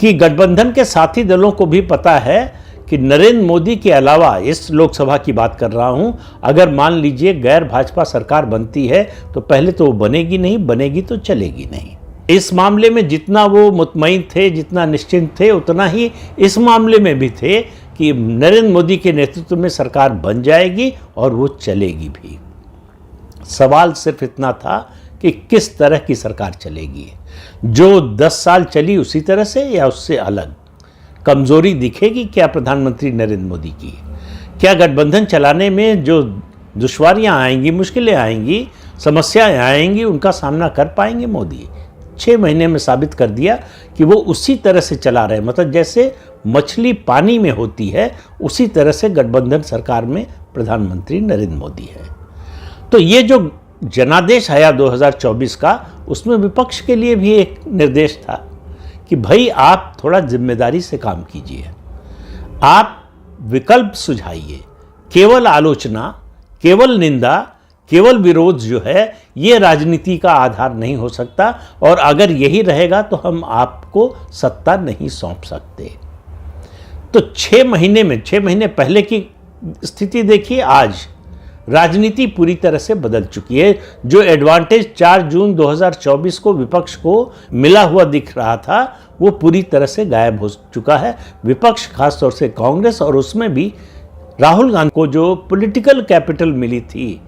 कि गठबंधन के साथी दलों को भी पता है कि नरेंद्र मोदी के अलावा, इस लोकसभा की बात कर रहा हूं, अगर मान लीजिए गैर भाजपा सरकार बनती है तो पहले तो वो बनेगी नहीं, बनेगी तो चलेगी नहीं। इस मामले में जितना वो मुतमईन थे, जितना निश्चिंत थे, उतना ही इस मामले में भी थे कि नरेंद्र मोदी के नेतृत्व में सरकार बन जाएगी और वो चलेगी भी। सवाल सिर्फ इतना था कि किस तरह की सरकार चलेगी, जो 10 साल चली उसी तरह से या उससे अलग। कमजोरी दिखेगी क्या प्रधानमंत्री नरेंद्र मोदी की? क्या गठबंधन चलाने में जो दुश्वारियां आएंगी, मुश्किलें आएंगी, समस्याएं आएंगी, उनका सामना कर पाएंगे मोदी? 6 महीने में साबित कर दिया कि वो उसी तरह से चला रहे, मतलब जैसे मछली पानी में होती है उसी तरह से गठबंधन सरकार में प्रधानमंत्री नरेंद्र मोदी है। तो ये जो जनादेश आया 2024 का, उसमें विपक्ष के लिए भी एक निर्देश था कि भाई आप थोड़ा जिम्मेदारी से काम कीजिए, आप विकल्प सुझाइए। केवल आलोचना, केवल निंदा, केवल विरोध जो है ये राजनीति का आधार नहीं हो सकता, और अगर यही रहेगा तो हम आपको सत्ता नहीं सौंप सकते। तो 6 महीने पहले की स्थिति देखिए, आज राजनीति पूरी तरह से बदल चुकी है। जो एडवांटेज 4 जून 2024 को विपक्ष को मिला हुआ दिख रहा था वो पूरी तरह से गायब हो चुका है। विपक्ष, खासतौर से कांग्रेस, और उसमें भी राहुल गांधी को जो पॉलिटिकल कैपिटल मिली थी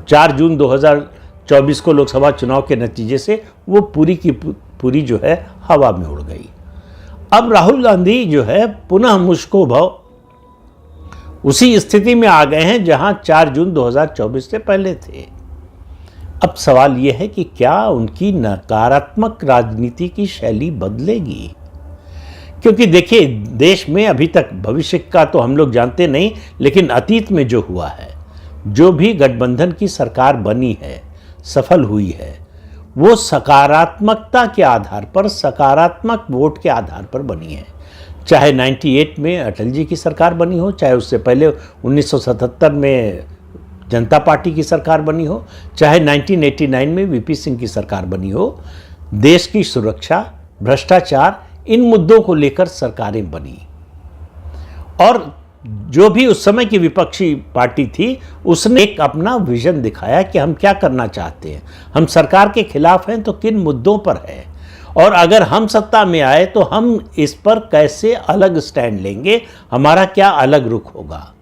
4 जून 2024 को लोकसभा चुनाव के नतीजे से, वो पूरी की पूरी जो है हवा में उड़ गई। अब राहुल गांधी जो है पुनः मुश्को भव उसी स्थिति में आ गए हैं जहां 4 जून 2024 से पहले थे। अब सवाल यह है कि क्या उनकी नकारात्मक राजनीति की शैली बदलेगी? क्योंकि देखिए, देश में अभी तक, भविष्य का तो हम लोग जानते नहीं, लेकिन अतीत में जो हुआ है, जो भी गठबंधन की सरकार बनी है, सफल हुई है, वो सकारात्मकता के आधार पर, सकारात्मक वोट के आधार पर बनी है। चाहे 98 में अटल जी की सरकार बनी हो, चाहे उससे पहले 1977 में जनता पार्टी की सरकार बनी हो, चाहे 1989 में वीपी सिंह की सरकार बनी हो, देश की सुरक्षा, भ्रष्टाचार, इन मुद्दों को लेकर सरकारें बनी। और जो भी उस समय की विपक्षी पार्टी थी, उसने एक अपना विजन दिखाया कि हम क्या करना चाहते हैं, हम सरकार के खिलाफ हैं तो किन मुद्दों पर है, और अगर हम सत्ता में आए तो हम इस पर कैसे अलग स्टैंड लेंगे, हमारा क्या अलग रुख होगा।